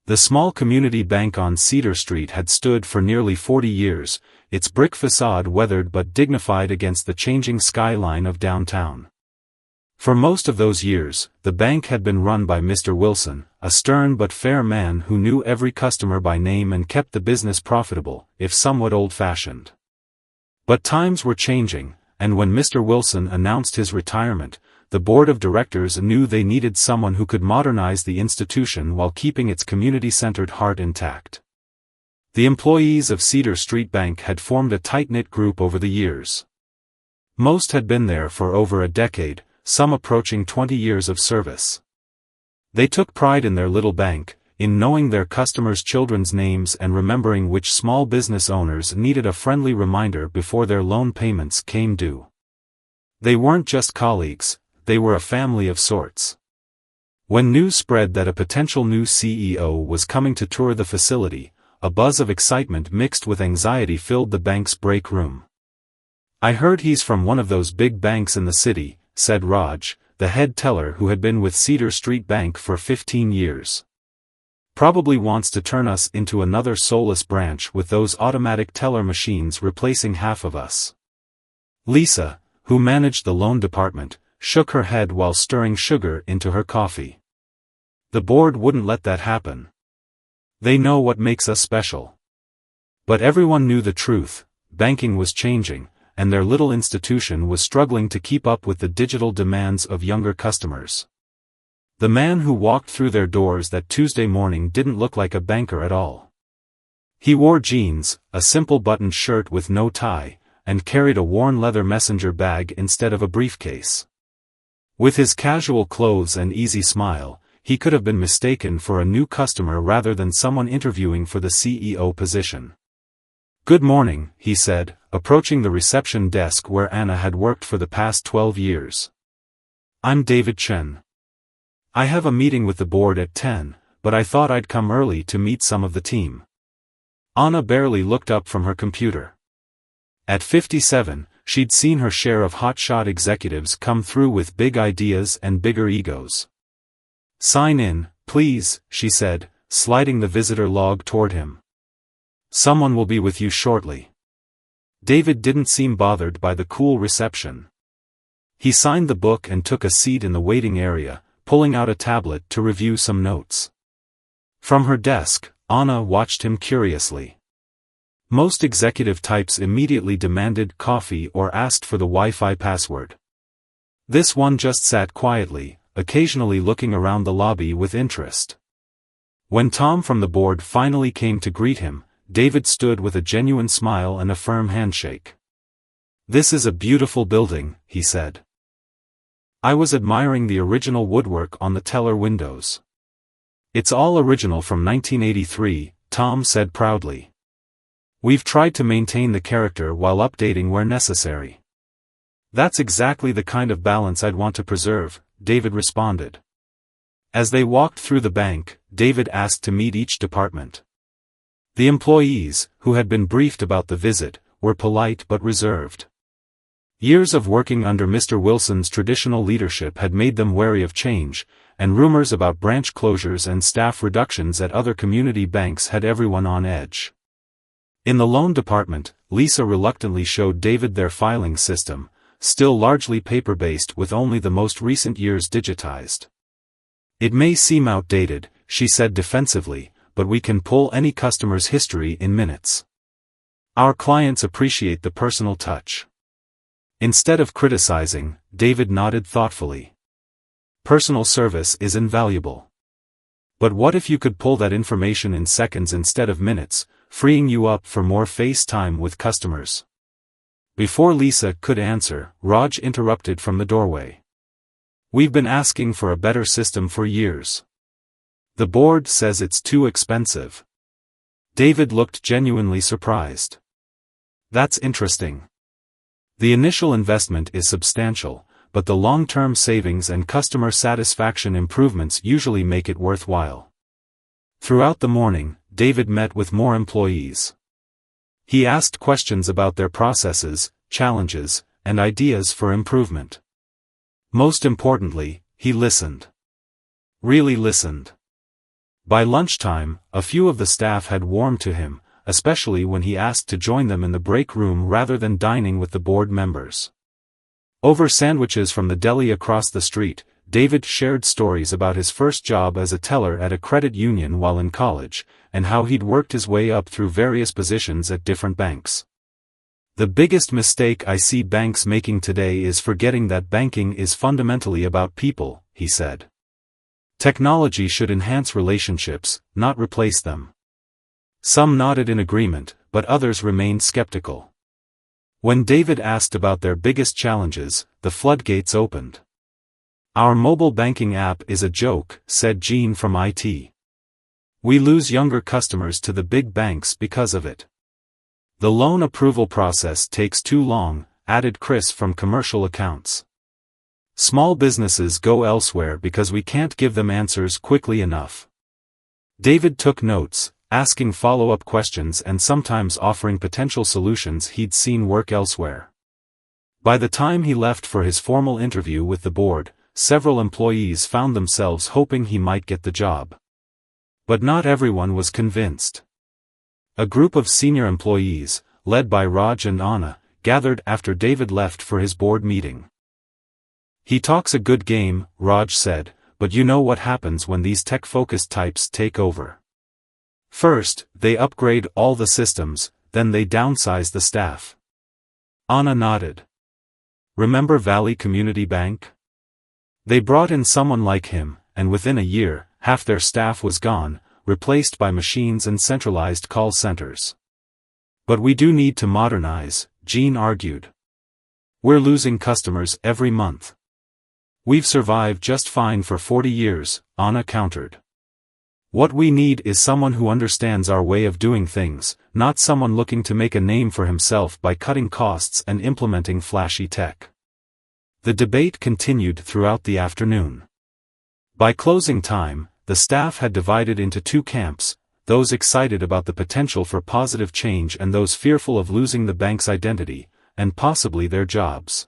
The small community bank on Cedar Street had stood for nearly 40 years, its brick facade weathered but dignified against the changing skyline of downtown. For most of those years, the bank had been run by Mr. Wilson, a stern but fair man who knew every customer by name and kept the business profitable, if somewhat old-fashioned. But times were changing, and when Mr. Wilson announced his retirement, the board of directors knew they needed someone who could modernize the institution while keeping its community-centered heart intact. The employees of Cedar Street Bank had formed a tight-knit group over the years. Most had been there for over a decade, some approaching 20 years of service. They took pride in their little bank, in knowing their customers' children's names and remembering which small business owners needed a friendly reminder before their loan payments came due. They weren't just colleagues, they were a family of sorts. When news spread that a potential new CEO was coming to tour the facility, a buzz of excitement mixed with anxiety filled the bank's break room. "I heard he's from one of those big banks in the city," said Raj, the head teller who had been with Cedar Street Bank for 15 years. "Probably wants to turn us into another soulless branch with those automatic teller machines replacing half of us." Lisa, who managed the loan department, shook her head while stirring sugar into her coffee. "The board wouldn't let that happen. They know what makes us special." But everyone knew the truth: banking was changing, and their little institution was struggling to keep up with the digital demands of younger customers. The man who walked through their doors that Tuesday morning didn't look like a banker at all. He wore jeans, a simple buttoned shirt with no tie, and carried a worn leather messenger bag instead of a briefcase. With his casual clothes and easy smile, he could have been mistaken for a new customer rather than someone interviewing for the CEO position. "Good morning," he said, approaching the reception desk where Anna had worked for the past 12 years. "I'm David Chen. I have a meeting with the board at 10, but I thought I'd come early to meet some of the team." Anna barely looked up from her computer. At 57, she'd seen her share of hotshot executives come through with big ideas and bigger egos. "Sign in, please," she said, sliding the visitor log toward him. "Someone will be with you shortly." David didn't seem bothered by the cool reception. He signed the book and took a seat in the waiting area, pulling out a tablet to review some notes. From her desk, Anna watched him curiously. Most executive types immediately demanded coffee or asked for the Wi-Fi password. This one just sat quietly, occasionally looking around the lobby with interest. When Tom from the board finally came to greet him, David stood with a genuine smile and a firm handshake. "This is a beautiful building," he said. "I was admiring the original woodwork on the teller windows." "It's all original from 1983, Tom said proudly. "We've tried to maintain the character while updating where necessary." "That's exactly the kind of balance I'd want to preserve," David responded. As they walked through the bank, David asked to meet each department. The employees, who had been briefed about the visit, were polite but reserved. Years of working under Mr. Wilson's traditional leadership had made them wary of change, and rumors about branch closures and staff reductions at other community banks had everyone on edge. In the loan department, Lisa reluctantly showed David their filing system, still largely paper-based with only the most recent years digitized. "It may seem outdated," she said defensively, "but we can pull any customer's history in minutes. Our clients appreciate the personal touch." Instead of criticizing, David nodded thoughtfully. "Personal service is invaluable. But what if you could pull that information in seconds instead of minutes, freeing you up for more face time with customers?" Before Lisa could answer, Raj interrupted from the doorway. "We've been asking for a better system for years. The board says it's too expensive." David looked genuinely surprised. "That's interesting. The initial investment is substantial, but the long-term savings and customer satisfaction improvements usually make it worthwhile." Throughout the morning, David met with more employees. He asked questions about their processes, challenges, and ideas for improvement. Most importantly, he listened. Really listened. By lunchtime, a few of the staff had warmed to him, especially when he asked to join them in the break room rather than dining with the board members. Over sandwiches from the deli across the street, David shared stories about his first job as a teller at a credit union while in college, and how he'd worked his way up through various positions at different banks. "The biggest mistake I see banks making today is forgetting that banking is fundamentally about people," he said. "Technology should enhance relationships, not replace them." Some nodded in agreement, but others remained skeptical. When David asked about their biggest challenges, the floodgates opened. "Our mobile banking app is a joke," said Gene from IT. "We lose younger customers to the big banks because of it. The loan approval process takes too long," added Chris from commercial accounts. "Small businesses go elsewhere because we can't give them answers quickly enough." David took notes, asking follow-up questions and sometimes offering potential solutions he'd seen work elsewhere. By the time he left for his formal interview with the board, several employees found themselves hoping he might get the job. But not everyone was convinced. A group of senior employees, led by Raj and Anna, gathered after David left for his board meeting. "He talks a good game," Raj said, "but you know what happens when these tech-focused types take over. First, they upgrade all the systems, then they downsize the staff." Anna nodded. "Remember Valley Community Bank? They brought in someone like him, and within a year, half their staff was gone, replaced by machines and centralized call centers." "But we do need to modernize," Gene argued. "We're losing customers every month." "We've survived just fine for 40 years, Anna countered. "What we need is someone who understands our way of doing things, not someone looking to make a name for himself by cutting costs and implementing flashy tech." The debate continued throughout the afternoon. By closing time, the staff had divided into two camps, those excited about the potential for positive change and those fearful of losing the bank's identity, and possibly their jobs.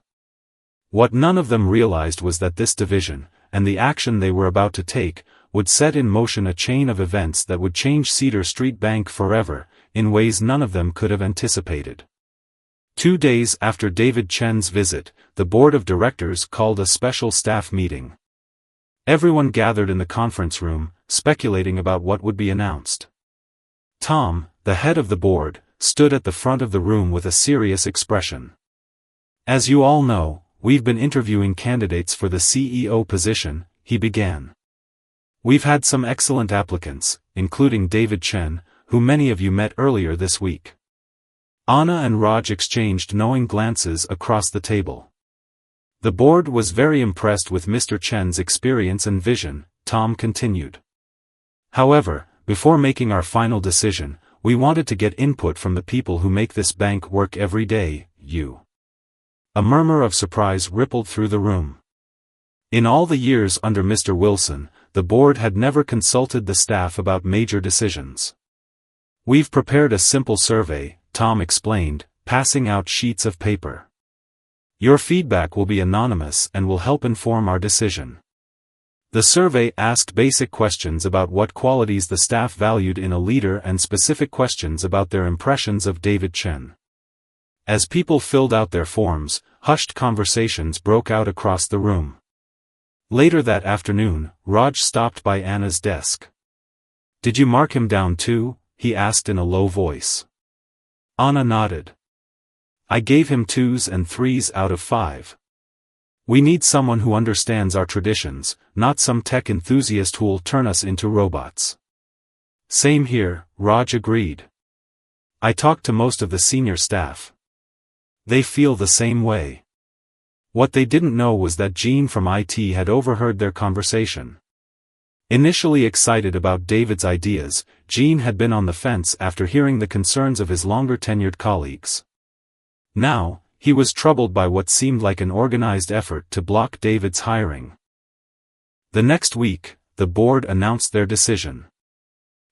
What none of them realized was that this division, and the action they were about to take, would set in motion a chain of events that would change Cedar Street Bank forever, in ways none of them could have anticipated. 2 days after David Chen's visit, the board of directors called a special staff meeting. Everyone gathered in the conference room, speculating about what would be announced. Tom, the head of the board, stood at the front of the room with a serious expression. "As you all know, we've been interviewing candidates for the CEO position," he began. "We've had some excellent applicants, including David Chen, who many of you met earlier this week." Anna and Raj exchanged knowing glances across the table. "The board was very impressed with Mr. Chen's experience and vision," Tom continued. "However, before making our final decision, we wanted to get input from the people who make this bank work every day, you." A murmur of surprise rippled through the room. In all the years under Mr. Wilson, the board had never consulted the staff about major decisions. "We've prepared a simple survey," Tom explained, passing out sheets of paper. "Your feedback will be anonymous and will help inform our decision." The survey asked basic questions about what qualities the staff valued in a leader and specific questions about their impressions of David Chen. As people filled out their forms, hushed conversations broke out across the room. Later that afternoon, Raj stopped by Anna's desk. "Did you mark him down too?" he asked in a low voice. Anna nodded. "I gave him 2s and 3s out of 5. We need someone who understands our traditions, not some tech enthusiast who'll turn us into robots." "Same here," Raj agreed. "I talked to most of the senior staff. They feel the same way." What they didn't know was that Gene from IT had overheard their conversation. Initially excited about David's ideas, Gene had been on the fence after hearing the concerns of his longer-tenured colleagues. Now, he was troubled by what seemed like an organized effort to block David's hiring. The next week, the board announced their decision.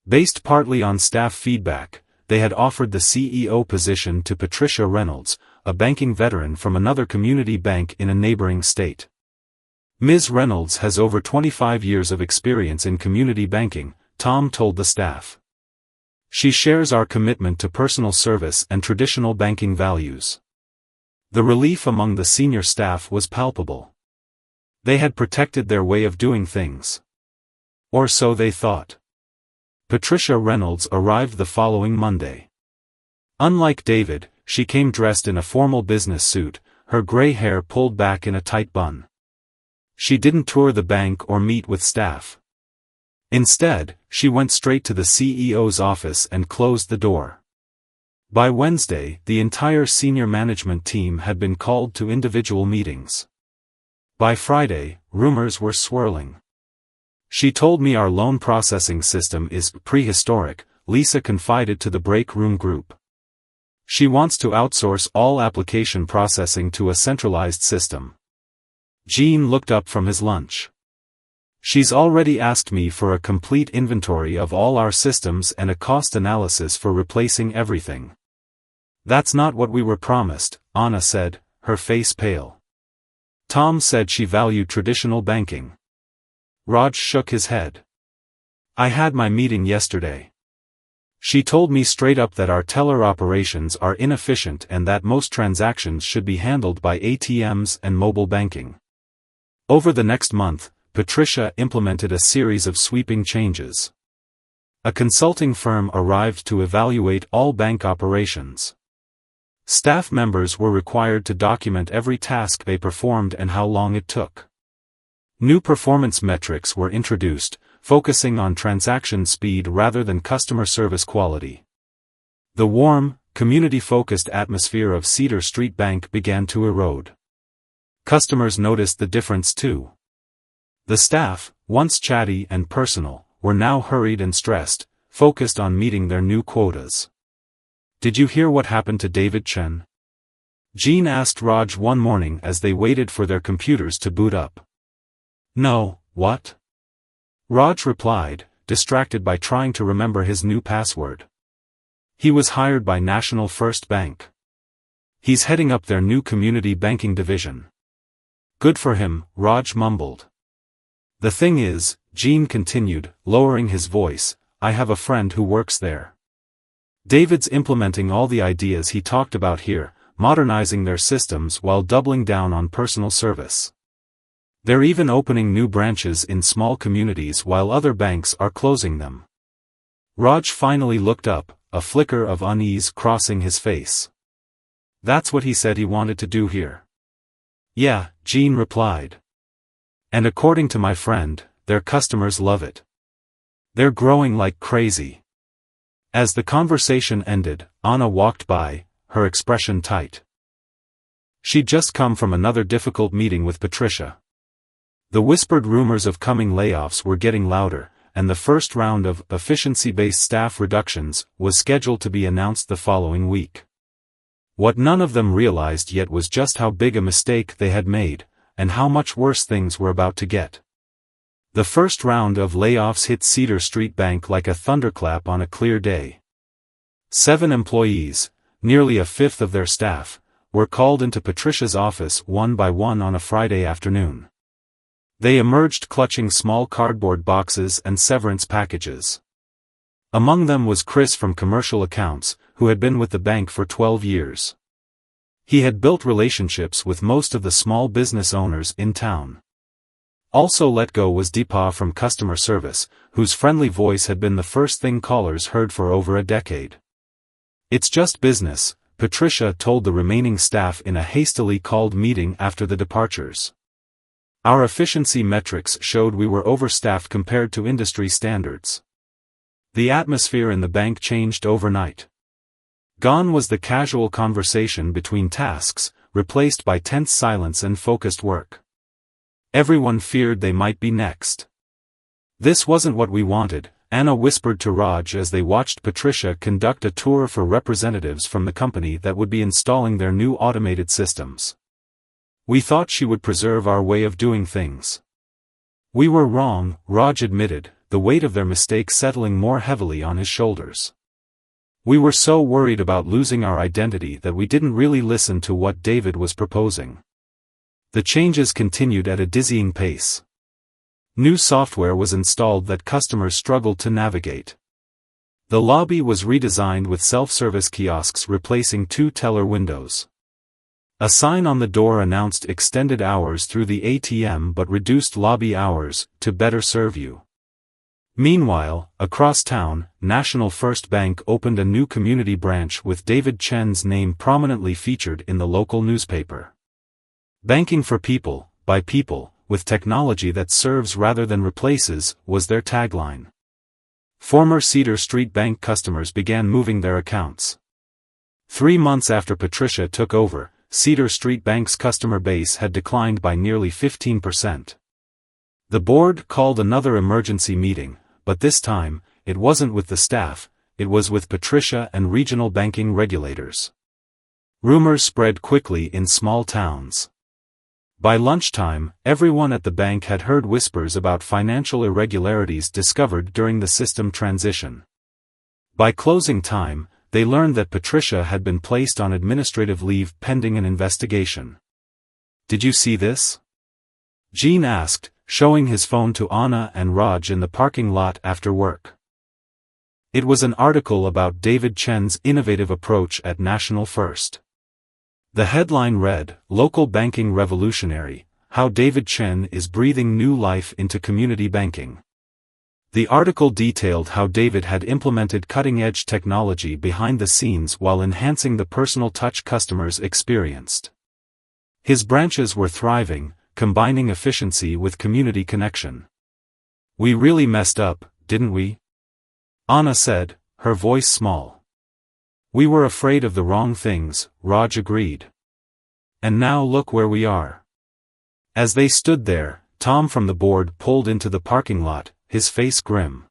Based partly on staff feedback, they had offered the CEO position to Patricia Reynolds, a banking veteran from another community bank in a neighboring state. "Ms. Reynolds has over 25 years of experience in community banking," Tom told the staff. She shares our commitment to personal service and traditional banking values. The relief among the senior staff was palpable. They had protected their way of doing things. Or so they thought. Patricia Reynolds arrived the following Monday. Unlike David, she came dressed in a formal business suit, her gray hair pulled back in a tight bun. She didn't tour the bank or meet with staff. Instead, she went straight to the CEO's office and closed the door. By Wednesday, the entire senior management team had been called to individual meetings. By Friday, rumors were swirling. She told me our loan processing system is prehistoric, Lisa confided to the break room group. She wants to outsource all application processing to a centralized system. Gene looked up from his lunch. She's already asked me for a complete inventory of all our systems and a cost analysis for replacing everything. That's not what we were promised, Anna said, her face pale. Tom said she valued traditional banking. Raj shook his head. I had my meeting yesterday. She told me straight up that our teller operations are inefficient and that most transactions should be handled by ATMs and mobile banking. Over the next month, Patricia implemented a series of sweeping changes. A consulting firm arrived to evaluate all bank operations. Staff members were required to document every task they performed and how long it took. New performance metrics were introduced, focusing on transaction speed rather than customer service quality. The warm, community-focused atmosphere of Cedar Street Bank began to erode. Customers noticed the difference too. The staff, once chatty and personal, were now hurried and stressed, focused on meeting their new quotas. Did you hear what happened to David Chen? Jean asked Raj one morning as they waited for their computers to boot up. No, what? Raj replied, distracted by trying to remember his new password. He was hired by National First Bank. He's heading up their new community banking division. Good for him, Raj mumbled. The thing is, Jean continued, lowering his voice, I have a friend who works there. David's implementing all the ideas he talked about here, modernizing their systems while doubling down on personal service. They're even opening new branches in small communities while other banks are closing them. Raj finally looked up, a flicker of unease crossing his face. That's what he said he wanted to do here. Yeah, Jean replied. And according to my friend, their customers love it. They're growing like crazy. As the conversation ended, Anna walked by, her expression tight. She'd just come from another difficult meeting with Patricia. The whispered rumors of coming layoffs were getting louder, and the first round of efficiency-based staff reductions was scheduled to be announced the following week. What none of them realized yet was just how big a mistake they had made, and how much worse things were about to get. The first round of layoffs hit Cedar Street Bank like a thunderclap on a clear day. 7 employees, nearly a fifth of their staff, were called into Patricia's office one by one on a Friday afternoon. They emerged clutching small cardboard boxes and severance packages. Among them was Chris from Commercial Accounts, who had been with the bank for 12 years. He had built relationships with most of the small business owners in town. Also let go was Deepa from Customer Service, whose friendly voice had been the first thing callers heard for over a decade. It's just business, Patricia told the remaining staff in a hastily called meeting after the departures. Our efficiency metrics showed we were overstaffed compared to industry standards. The atmosphere in the bank changed overnight. Gone was the casual conversation between tasks, replaced by tense silence and focused work. Everyone feared they might be next. This wasn't what we wanted, Anna whispered to Raj as they watched Patricia conduct a tour for representatives from the company that would be installing their new automated systems. We thought she would preserve our way of doing things. We were wrong, Raj admitted, the weight of their mistake settling more heavily on his shoulders. We were so worried about losing our identity that we didn't really listen to what David was proposing. The changes continued at a dizzying pace. New software was installed that customers struggled to navigate. The lobby was redesigned with self-service kiosks replacing two teller windows. A sign on the door announced extended hours through the ATM but reduced lobby hours, to better serve you. Meanwhile, across town, National First Bank opened a new community branch with David Chen's name prominently featured in the local newspaper. Banking for people, by people, with technology that serves rather than replaces, was their tagline. Former Cedar Street Bank customers began moving their accounts. 3 months after Patricia took over, Cedar Street Bank's customer base had declined by nearly 15%. The board called another emergency meeting, but this time, it wasn't with the staff, it was with Patricia and regional banking regulators. Rumors spread quickly in small towns. By lunchtime, everyone at the bank had heard whispers about financial irregularities discovered during the system transition. By closing time, they learned that Patricia had been placed on administrative leave pending an investigation. "Did you see this?" Gene asked, showing his phone to Anna and Raj in the parking lot after work. It was an article about David Chen's innovative approach at National First. The headline read, "Local Banking Revolutionary, How David Chen is Breathing New Life into Community Banking." The article detailed how David had implemented cutting-edge technology behind the scenes while enhancing the personal touch customers experienced. His branches were thriving, combining efficiency with community connection. "We really messed up, didn't we?" Anna said, her voice small. "We were afraid of the wrong things," Raj agreed. "And now look where we are." As they stood there, Tom from the board pulled into the parking lot, his face grim.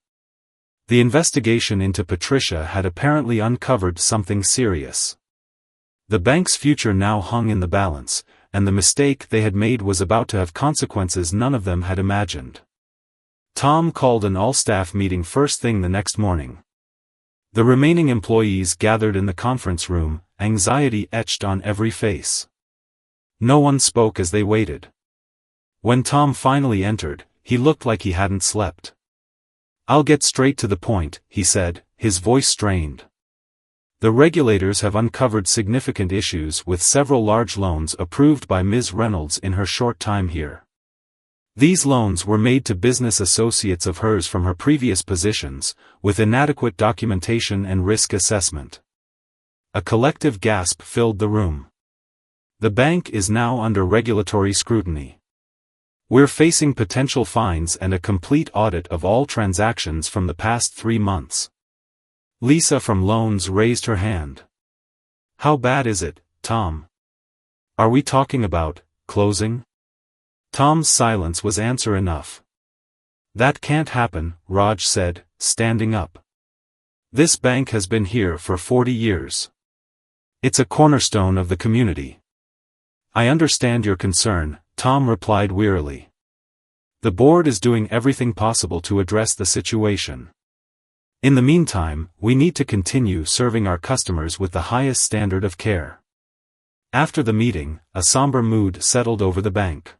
The investigation into Patricia had apparently uncovered something serious. The bank's future now hung in the balance, and the mistake they had made was about to have consequences none of them had imagined. Tom called an all-staff meeting first thing the next morning. The remaining employees gathered in the conference room, anxiety etched on every face. No one spoke as they waited. When Tom finally entered, he looked like he hadn't slept. "I'll get straight to the point," he said, his voice strained. "The regulators have uncovered significant issues with several large loans approved by Ms. Reynolds in her short time here. These loans were made to business associates of hers from her previous positions, with inadequate documentation and risk assessment." A collective gasp filled the room. "The bank is now under regulatory scrutiny. We're facing potential fines and a complete audit of all transactions from the past 3 months." Lisa from Loans raised her hand. "How bad is it, Tom? Are we talking about closing?" Tom's silence was answer enough. "That can't happen," Raj said, standing up. "This bank has been here for 40 years. It's a cornerstone of the community." "I understand your concern," Tom replied wearily. "The board is doing everything possible to address the situation. In the meantime, we need to continue serving our customers with the highest standard of care." After the meeting, a somber mood settled over the bank.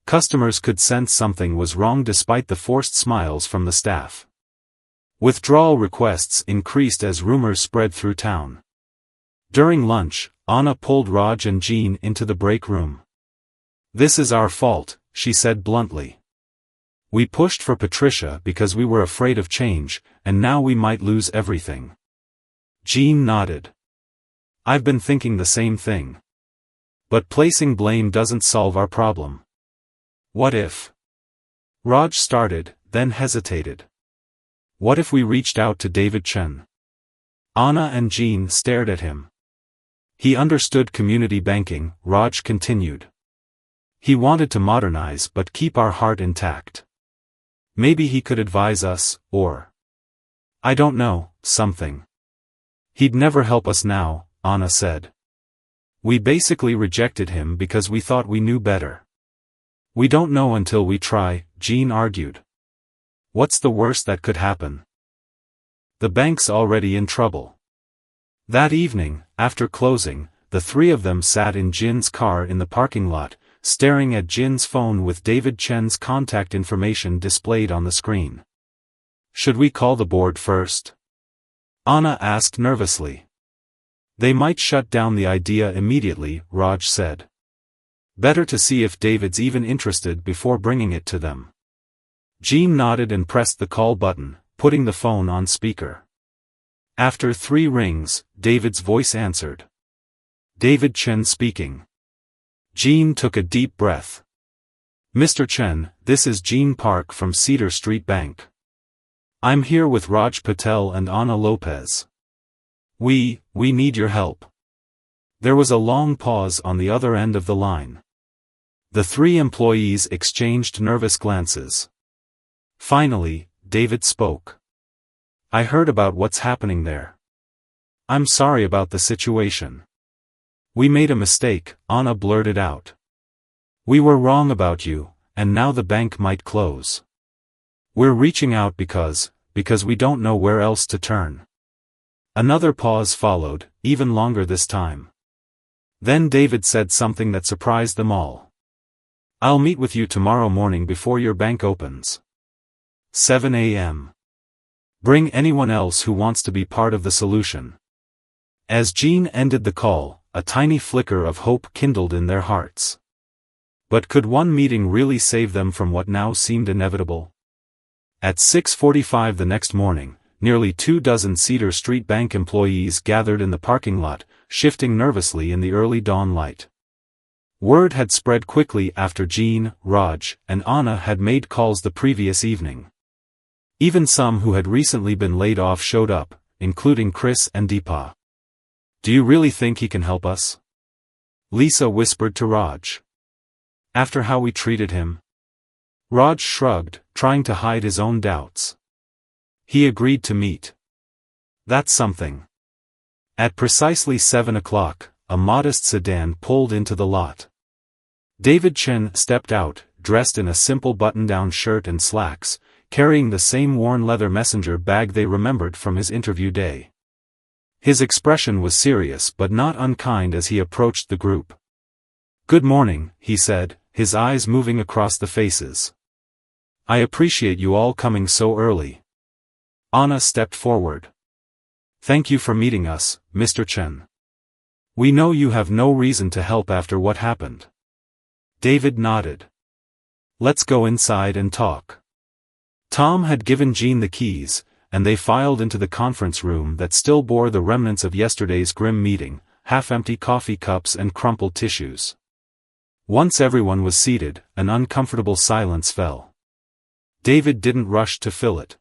Customers could sense something was wrong despite the forced smiles from the staff. Withdrawal requests increased as rumors spread through town. During lunch, Anna pulled Raj and Jean into the break room. "This is our fault," she said bluntly. "We pushed for Patricia because we were afraid of change, and now we might lose everything." Jean nodded. "I've been thinking the same thing. But placing blame doesn't solve our problem." "What if?" Raj started, then hesitated. "What if we reached out to David Chen?" Anna and Jean stared at him. "He understood community banking," Raj continued. "He wanted to modernize but keep our heart intact. Maybe he could advise us, or I don't know, something." "He'd never help us now," Anna said. "We basically rejected him because we thought we knew better." "We don't know until we try," Jean argued. "What's the worst that could happen? The bank's already in trouble." That evening, after closing, the three of them sat in Jin's car in the parking lot, staring at Jin's phone with David Chen's contact information displayed on the screen. "Should we call the board first?" Anna asked nervously. "They might shut down the idea immediately," Raj said. "Better to see if David's even interested before bringing it to them." Jin nodded and pressed the call button, putting the phone on speaker. After 3 rings, David's voice answered. "David Chen speaking." Jin took a deep breath. "Mr. Chen, this is Jin Park from Cedar Street Bank. I'm here with Raj Patel and Anna Lopez. We need your help." There was a long pause on the other end of the line. The 3 employees exchanged nervous glances. Finally, David spoke. "I heard about what's happening there. I'm sorry about the situation. We made a mistake," Anna blurted out. "We were wrong about you, and now the bank might close. We're reaching out because we don't know where else to turn." Another pause followed, even longer this time. Then David said something that surprised them all. "I'll meet with you tomorrow morning before your bank opens. 7 a.m. Bring anyone else who wants to be part of the solution." As Jin ended the call, a tiny flicker of hope kindled in their hearts. But could one meeting really save them from what now seemed inevitable? At 6:45 the next morning, nearly 24 Cedar Street Bank employees gathered in the parking lot, shifting nervously in the early dawn light. Word had spread quickly after Jin, Raj, and Anna had made calls the previous evening. Even some who had recently been laid off showed up, including Chris and Deepa. "Do you really think he can help us?" Lisa whispered to Raj. "After how we treated him?" Raj shrugged, trying to hide his own doubts. "He agreed to meet. That's something." At precisely 7 o'clock, a modest sedan pulled into the lot. David Chen stepped out, dressed in a simple button-down shirt and slacks, carrying the same worn leather messenger bag they remembered from his interview day. His expression was serious but not unkind as he approached the group. "Good morning," he said, his eyes moving across the faces. "I appreciate you all coming so early." Anna stepped forward. "Thank you for meeting us, Mr. Chen. We know you have no reason to help after what happened." David nodded. "Let's go inside and talk." Tom had given Jin the keys, and they filed into the conference room that still bore the remnants of yesterday's grim meeting, half-empty coffee cups and crumpled tissues. Once everyone was seated, an uncomfortable silence fell. David didn't rush to fill it.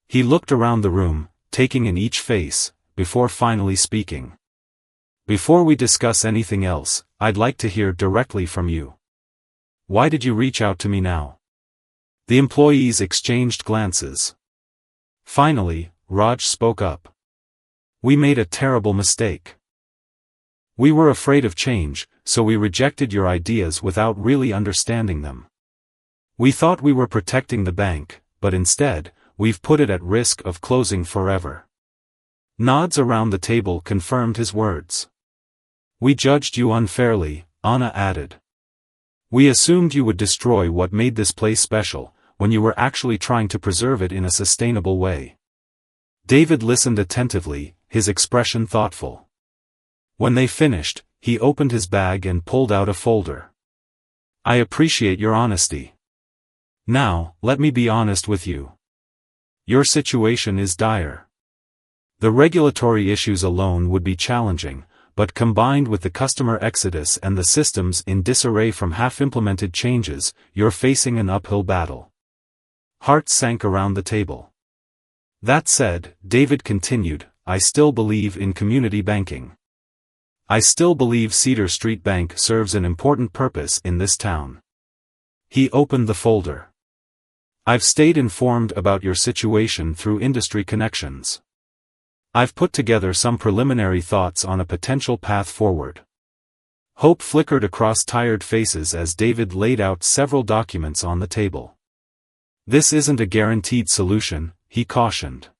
He looked around the room, taking in each face, before finally speaking. "Before we discuss anything else, I'd like to hear directly from you. Why did you reach out to me now?" The employees exchanged glances. Finally, Raj spoke up. "We made a terrible mistake. We were afraid of change, so we rejected your ideas without really understanding them. We thought we were protecting the bank, but instead, we've put it at risk of closing forever." Nods around the table confirmed his words. "We judged you unfairly," Anna added. "We assumed you would destroy what made this place special, when you were actually trying to preserve it in a sustainable way." David listened attentively, his expression thoughtful. When they finished, he opened his bag and pulled out a folder. "I appreciate your honesty. Now, let me be honest with you. Your situation is dire. The regulatory issues alone would be challenging, but combined with the customer exodus and the systems in disarray from half-implemented changes, you're facing an uphill battle." Hearts sank around the table. "That said," David continued, "I still believe in community banking. I still believe Cedar Street Bank serves an important purpose in this town." He opened the folder. "I've stayed informed about your situation through industry connections. I've put together some preliminary thoughts on a potential path forward." Hope flickered across tired faces as David laid out several documents on the table. "This isn't a guaranteed solution," he cautioned.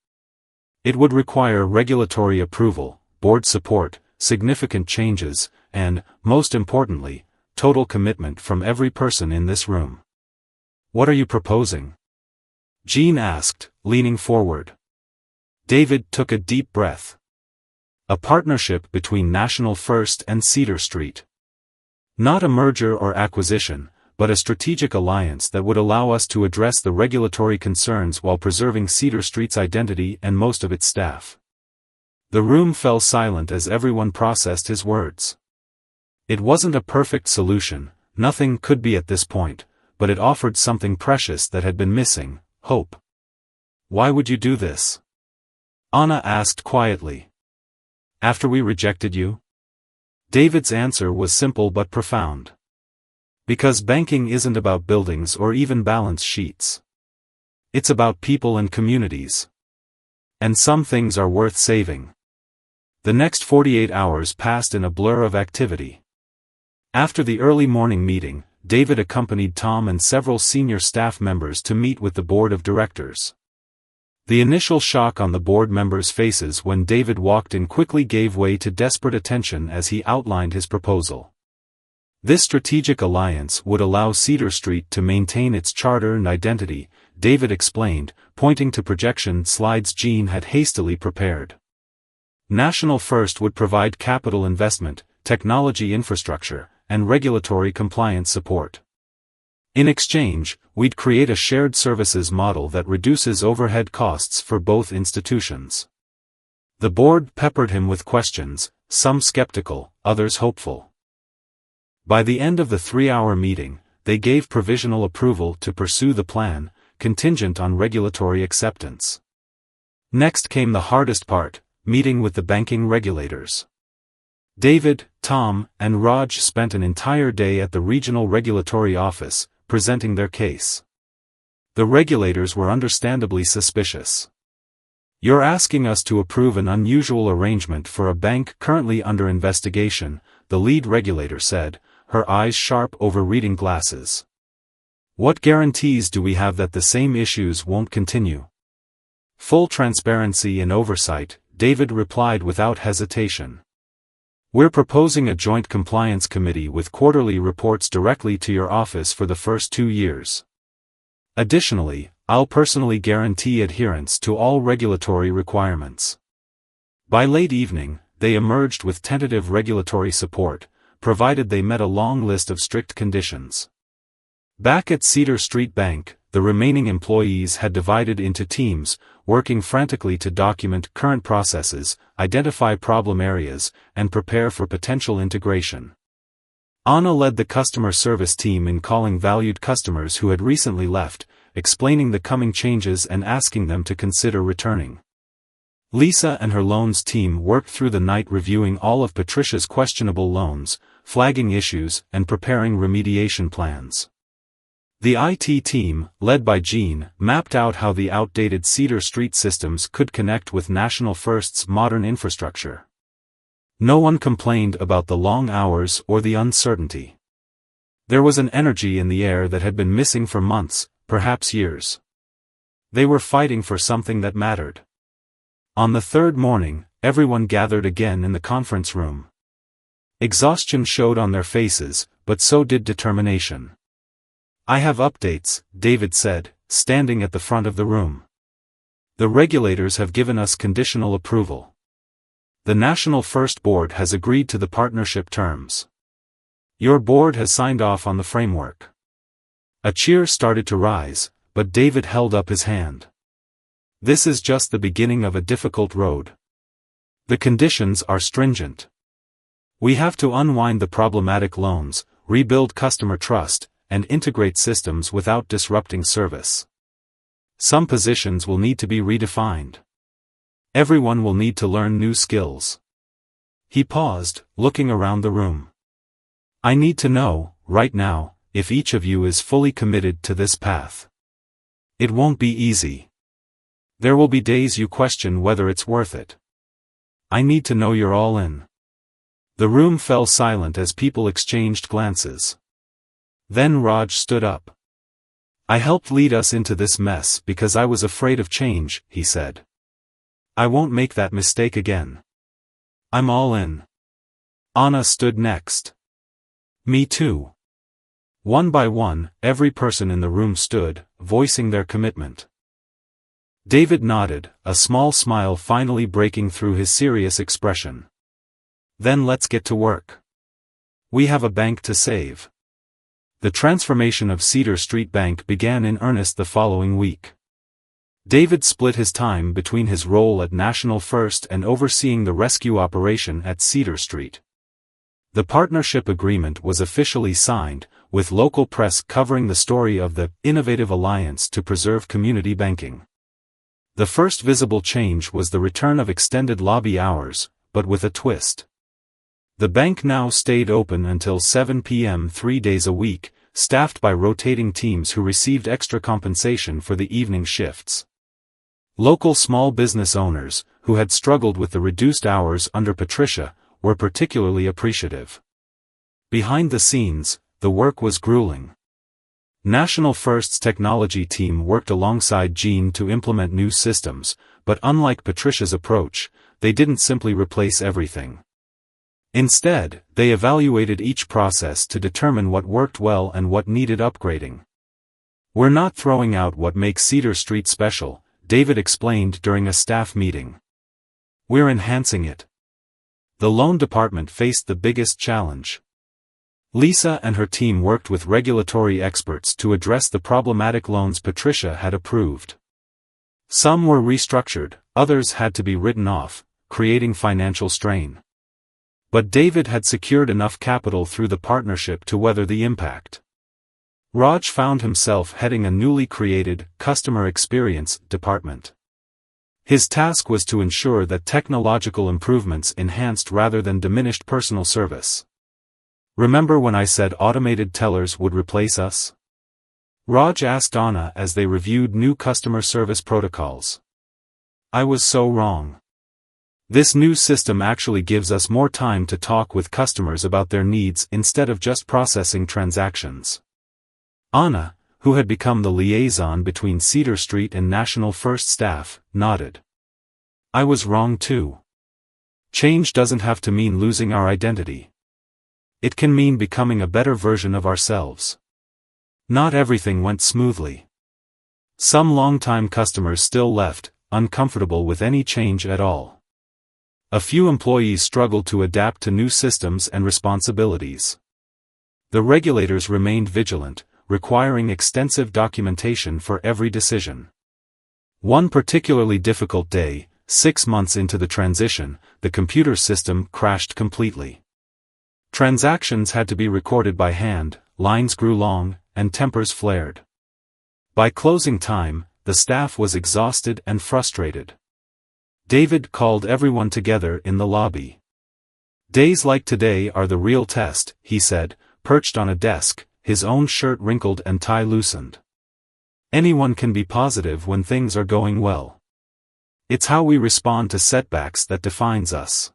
"It would require regulatory approval, board support, significant changes, and, most importantly, total commitment from every person in this room. What are you proposing? Jean asked, leaning forward. David took a deep breath. A partnership between National First and Cedar Street. Not a merger or acquisition, but a strategic alliance that would allow us to address the regulatory concerns while preserving Cedar Street's identity and most of its staff. The room fell silent as everyone processed his words. It wasn't a perfect solution, nothing could be at this point, but it offered something precious that had been missing: hope. Why would you do this? Anna asked quietly. After we rejected you? David's answer was simple but profound. Because banking isn't about buildings or even balance sheets. It's about people and communities. And some things are worth saving. The next 48 hours passed in a blur of activity. After the early morning meeting, David accompanied Tom and several senior staff members to meet with the board of directors. The initial shock on the board members' faces when David walked in quickly gave way to desperate attention as he outlined his proposal. This strategic alliance would allow Cedar Street to maintain its charter and identity, David explained, pointing to projection slides Jean had hastily prepared. National First would provide capital investment, technology infrastructure, and regulatory compliance support. In exchange, we'd create a shared services model that reduces overhead costs for both institutions. The board peppered him with questions, some skeptical, others hopeful. By the end of the 3-hour meeting, they gave provisional approval to pursue the plan, contingent on regulatory acceptance. Next came the hardest part, meeting with the banking regulators. David, Tom, and Raj spent an entire day at the regional regulatory office, presenting their case. The regulators were understandably suspicious. You're asking us to approve an unusual arrangement for a bank currently under investigation, the lead regulator said, her eyes sharp over reading glasses. What guarantees do we have that the same issues won't continue? Full transparency and oversight, David replied without hesitation. We're proposing a joint compliance committee with quarterly reports directly to your office for the first 2 years. Additionally, I'll personally guarantee adherence to all regulatory requirements. By late evening, they emerged with tentative regulatory support, provided they met a long list of strict conditions. Back at Cedar Street Bank, the remaining employees had divided into teams, working frantically to document current processes, identify problem areas, and prepare for potential integration. Anna led the customer service team in calling valued customers who had recently left, explaining the coming changes and asking them to consider returning. Lisa and her loans team worked through the night reviewing all of Patricia's questionable loans, flagging issues, and preparing remediation plans. The IT team, led by Jean, mapped out how the outdated Cedar Street systems could connect with National First's modern infrastructure. No one complained about the long hours or the uncertainty. There was an energy in the air that had been missing for months, perhaps years. They were fighting for something that mattered. On the third morning, everyone gathered again in the conference room. Exhaustion showed on their faces, but so did determination. I have updates, David said, standing at the front of the room. The regulators have given us conditional approval. The National First Board has agreed to the partnership terms. Your board has signed off on the framework. A cheer started to rise, but David held up his hand. This is just the beginning of a difficult road. The conditions are stringent. We have to unwind the problematic loans, rebuild customer trust, and integrate systems without disrupting service. Some positions will need to be redefined. Everyone will need to learn new skills. He paused, looking around the room. I need to know, right now, if each of you is fully committed to this path. It won't be easy. There will be days you question whether it's worth it. I need to know you're all in. The room fell silent as people exchanged glances. Then Raj stood up. I helped lead us into this mess because I was afraid of change, he said. I won't make that mistake again. I'm all in. Anna stood next. Me too. One by one, every person in the room stood, voicing their commitment. David nodded, a small smile finally breaking through his serious expression. Then let's get to work. We have a bank to save. The transformation of Cedar Street Bank began in earnest the following week. David split his time between his role at National First and overseeing the rescue operation at Cedar Street. The partnership agreement was officially signed, with local press covering the story of the innovative alliance to preserve community banking. The first visible change was the return of extended lobby hours, but with a twist. The bank now stayed open until 7 p.m. 3 days a week, staffed by rotating teams who received extra compensation for the evening shifts. Local small business owners, who had struggled with the reduced hours under Patricia, were particularly appreciative. Behind the scenes, the work was grueling. National First's technology team worked alongside Jean to implement new systems, but unlike Patricia's approach, they didn't simply replace everything. Instead, they evaluated each process to determine what worked well and what needed upgrading. We're not throwing out what makes Cedar Street special, David explained during a staff meeting. We're enhancing it. The loan department faced the biggest challenge. Lisa and her team worked with regulatory experts to address the problematic loans Patricia had approved. Some were restructured, others had to be written off, creating financial strain. But David had secured enough capital through the partnership to weather the impact. Raj found himself heading a newly created customer experience department. His task was to ensure that technological improvements enhanced rather than diminished personal service. Remember when I said automated tellers would replace us? Raj asked Anna as they reviewed new customer service protocols. I was so wrong. This new system actually gives us more time to talk with customers about their needs instead of just processing transactions. Anna, who had become the liaison between Cedar Street and National First staff, nodded. I was wrong too. Change doesn't have to mean losing our identity. It can mean becoming a better version of ourselves. Not everything went smoothly. Some longtime customers still left, uncomfortable with any change at all. A few employees struggled to adapt to new systems and responsibilities. The regulators remained vigilant, requiring extensive documentation for every decision. One particularly difficult day, 6 months into the transition, the computer system crashed completely. Transactions had to be recorded by hand, lines grew long, and tempers flared. By closing time, the staff was exhausted and frustrated. David called everyone together in the lobby. Days like today are the real test, he said, perched on a desk, his own shirt wrinkled and tie loosened. Anyone can be positive when things are going well. It's how we respond to setbacks that defines us.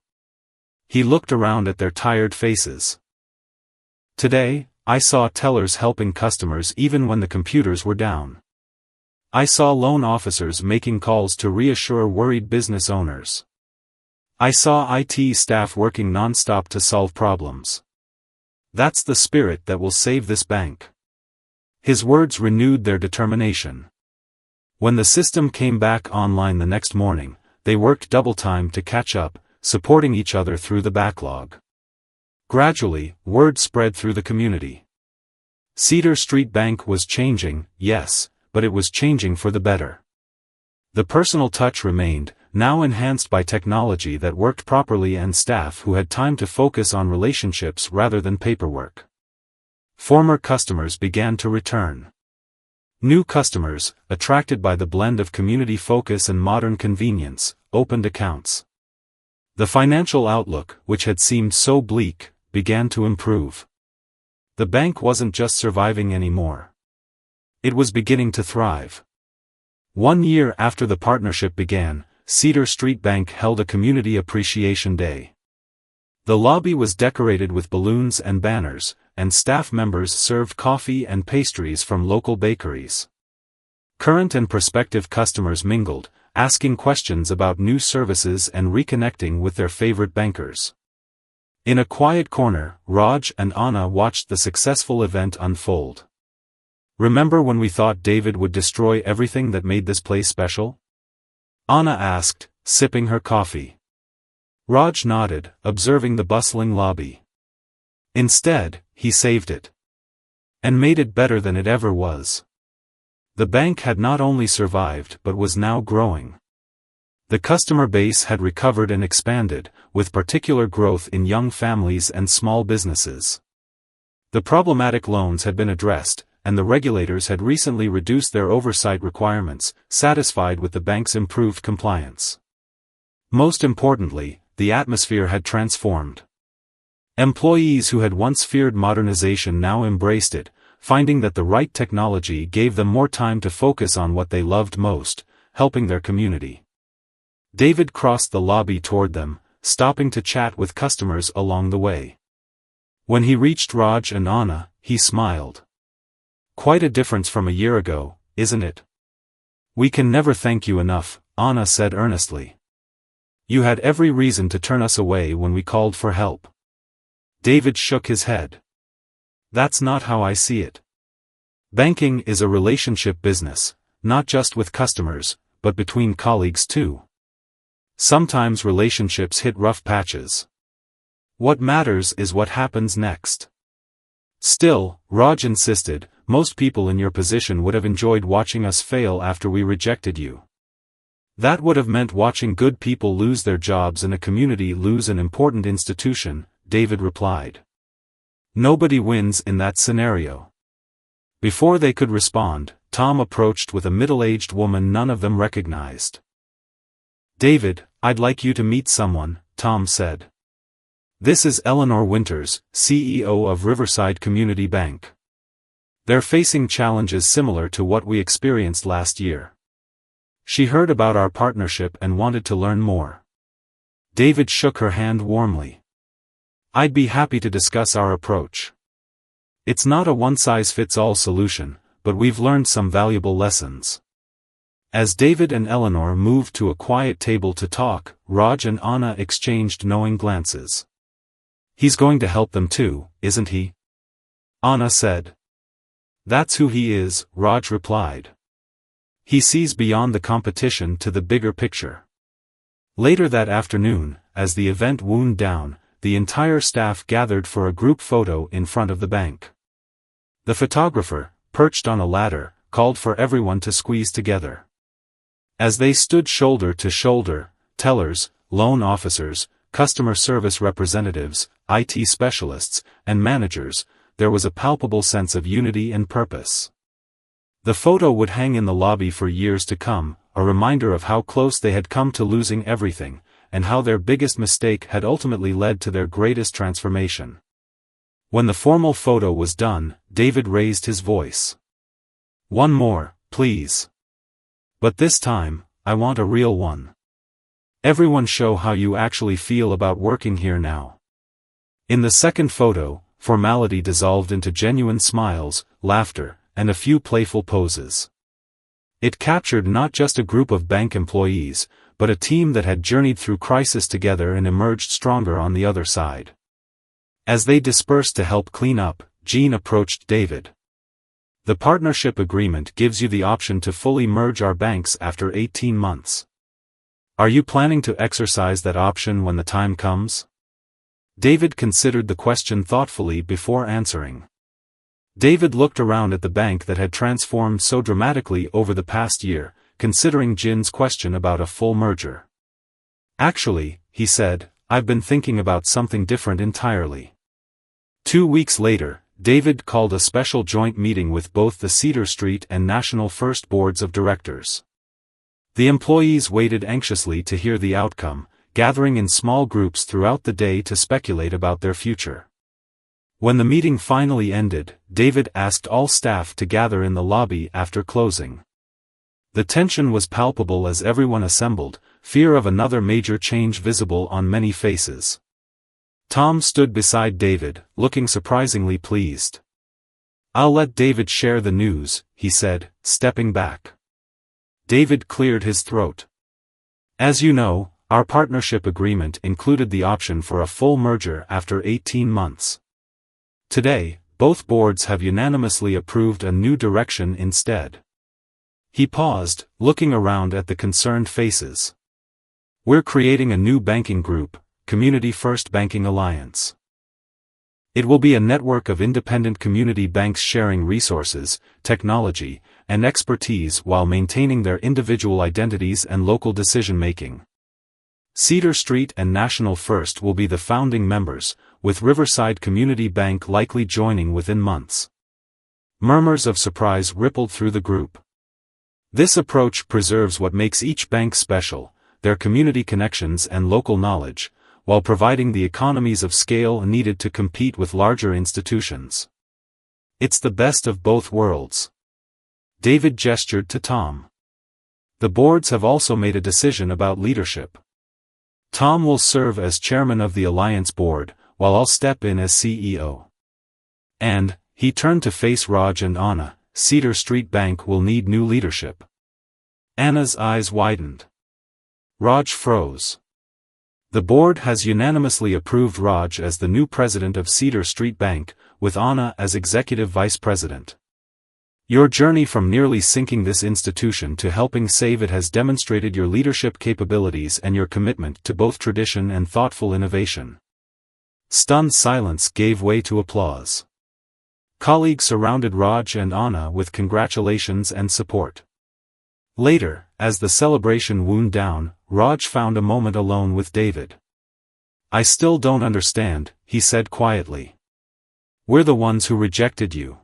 He looked around at their tired faces. Today, I saw tellers helping customers even when the computers were down. I saw loan officers making calls to reassure worried business owners. I saw IT staff working non-stop to solve problems. That's the spirit that will save this bank. His words renewed their determination. When the system came back online the next morning, they worked double time to catch up, supporting each other through the backlog. Gradually, word spread through the community. Cedar Street Bank was changing, yes, but it was changing for the better. The personal touch remained, now enhanced by technology that worked properly and staff who had time to focus on relationships rather than paperwork. Former customers began to return. New customers, attracted by the blend of community focus and modern convenience, opened accounts. The financial outlook, which had seemed so bleak, began to improve. The bank wasn't just surviving anymore. It was beginning to thrive. 1 year after the partnership began, Cedar Street Bank held a Community Appreciation Day. The lobby was decorated with balloons and banners, and staff members served coffee and pastries from local bakeries. Current and prospective customers mingled, asking questions about new services and reconnecting with their favorite bankers. In a quiet corner, Raj and Anna watched the successful event unfold. "Remember when we thought David would destroy everything that made this place special?" Anna asked, sipping her coffee. Raj nodded, observing the bustling lobby. "Instead, he saved it. And made it better than it ever was." The bank had not only survived but was now growing. The customer base had recovered and expanded, with particular growth in young families and small businesses. The problematic loans had been addressed, and the regulators had recently reduced their oversight requirements, satisfied with the bank's improved compliance. Most importantly, the atmosphere had transformed. Employees who had once feared modernization now embraced it, finding that the right technology gave them more time to focus on what they loved most, helping their community. David crossed the lobby toward them, stopping to chat with customers along the way. When he reached Raj and Anna, he smiled. "Quite a difference from a year ago, isn't it?" "We can never thank you enough," Anna said earnestly. "You had every reason to turn us away when we called for help." David shook his head. "That's not how I see it. Banking is a relationship business, not just with customers, but between colleagues too. Sometimes relationships hit rough patches. What matters is what happens next." "Still," Raj insisted, "most people in your position would have enjoyed watching us fail after we rejected you. That would have meant watching good people lose their jobs and a community lose an important institution," David replied. "Nobody wins in that scenario." Before they could respond, Tom approached with a middle-aged woman none of them recognized. "David, I'd like you to meet someone," Tom said. "This is Eleanor Winters, CEO of Riverside Community Bank. They're facing challenges similar to what we experienced last year. She heard about our partnership and wanted to learn more." David shook her hand warmly. "I'd be happy to discuss our approach. It's not a one-size-fits-all solution, but we've learned some valuable lessons." As David and Eleanor moved to a quiet table to talk, Raj and Anna exchanged knowing glances. "He's going to help them too, isn't he?" Anna said. "That's who he is," Raj replied. "He sees beyond the competition to the bigger picture." Later that afternoon, as the event wound down, the entire staff gathered for a group photo in front of the bank. The photographer, perched on a ladder, called for everyone to squeeze together. As they stood shoulder to shoulder, tellers, loan officers, customer service representatives, IT specialists, and managers, there was a palpable sense of unity and purpose. The photo would hang in the lobby for years to come, a reminder of how close they had come to losing everything, and how their biggest mistake had ultimately led to their greatest transformation. When the formal photo was done, David raised his voice. "One more, please. But this time, I want a real one. Everyone show how you actually feel about working here now." In the second photo, formality dissolved into genuine smiles, laughter, and a few playful poses. It captured not just a group of bank employees, but a team that had journeyed through crisis together and emerged stronger on the other side. As they dispersed to help clean up, Jean approached David. "The partnership agreement gives you the option to fully merge our banks after 18 months. Are you planning to exercise that option when the time comes?" David considered the question thoughtfully before answering. David looked around at the bank that had transformed so dramatically over the past year, considering Jin's question about a full merger. "Actually," he said, "I've been thinking about something different entirely." 2 weeks later, David called a special joint meeting with both the Cedar Street and National First boards of directors. The employees waited anxiously to hear the outcome, gathering in small groups throughout the day to speculate about their future. When the meeting finally ended, David asked all staff to gather in the lobby after closing. The tension was palpable as everyone assembled, fear of another major change visible on many faces. Tom stood beside David, looking surprisingly pleased. "I'll let David share the news," he said, stepping back. David cleared his throat. "As you know, Our partnership agreement included the option for a full merger after 18 months. Today, both boards have unanimously approved a new direction instead. He paused, looking around at the concerned faces. We're creating a new banking group, Community First Banking Alliance. It will be a network of independent community banks sharing resources, technology, and expertise while maintaining their individual identities and local decision-making. Cedar Street and National First will be the founding members, with Riverside Community Bank likely joining within months. Murmurs of surprise rippled through the group. This approach preserves what makes each bank special, their community connections and local knowledge, while providing the economies of scale needed to compete with larger institutions. It's the best of both worlds. David gestured to Tom. The boards have also made a decision about leadership. Tom will serve as chairman of the Alliance board, while I'll step in as CEO. And, he turned to face Raj and Anna, Cedar Street Bank will need new leadership. Anna's eyes widened. Raj froze. The board has unanimously approved Raj as the new president of Cedar Street Bank, with Anna as executive vice president. Your journey from nearly sinking this institution to helping save it has demonstrated your leadership capabilities and your commitment to both tradition and thoughtful innovation. Stunned silence gave way to applause. Colleagues surrounded Raj and Anna with congratulations and support. Later, as the celebration wound down, Raj found a moment alone with David. I still don't understand, he said quietly. We're the ones who rejected you.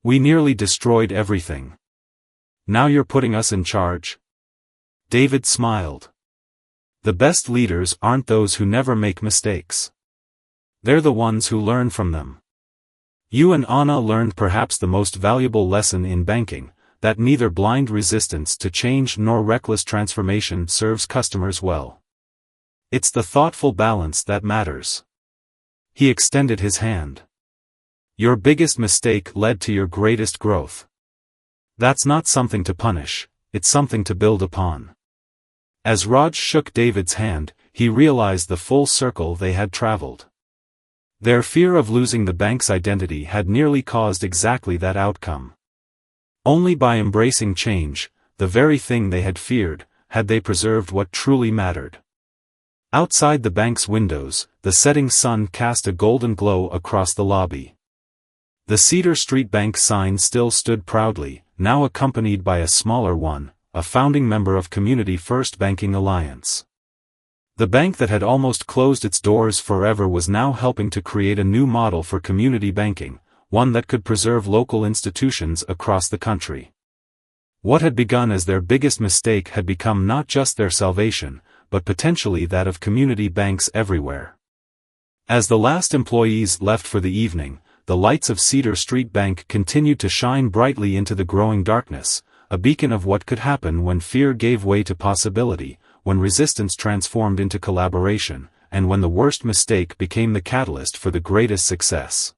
We nearly destroyed everything. Now you're putting us in charge? David smiled. The best leaders aren't those who never make mistakes. They're the ones who learn from them. You and Anna learned perhaps the most valuable lesson in banking, that neither blind resistance to change nor reckless transformation serves customers well. It's the thoughtful balance that matters. He extended his hand. Your biggest mistake led to your greatest growth. That's not something to punish, it's something to build upon. As Raj shook David's hand, he realized the full circle they had traveled. Their fear of losing the bank's identity had nearly caused exactly that outcome. Only by embracing change, the very thing they had feared, had they preserved what truly mattered. Outside the bank's windows, the setting sun cast a golden glow across the lobby. The Cedar Street Bank sign still stood proudly, now accompanied by a smaller one, a founding member of Community First Banking Alliance. The bank that had almost closed its doors forever was now helping to create a new model for community banking, one that could preserve local institutions across the country. What had begun as their biggest mistake had become not just their salvation, but potentially that of community banks everywhere. As the last employees left for the evening, the lights of Cedar Street Bank continued to shine brightly into the growing darkness, a beacon of what could happen when fear gave way to possibility, when resistance transformed into collaboration, and when the worst mistake became the catalyst for the greatest success.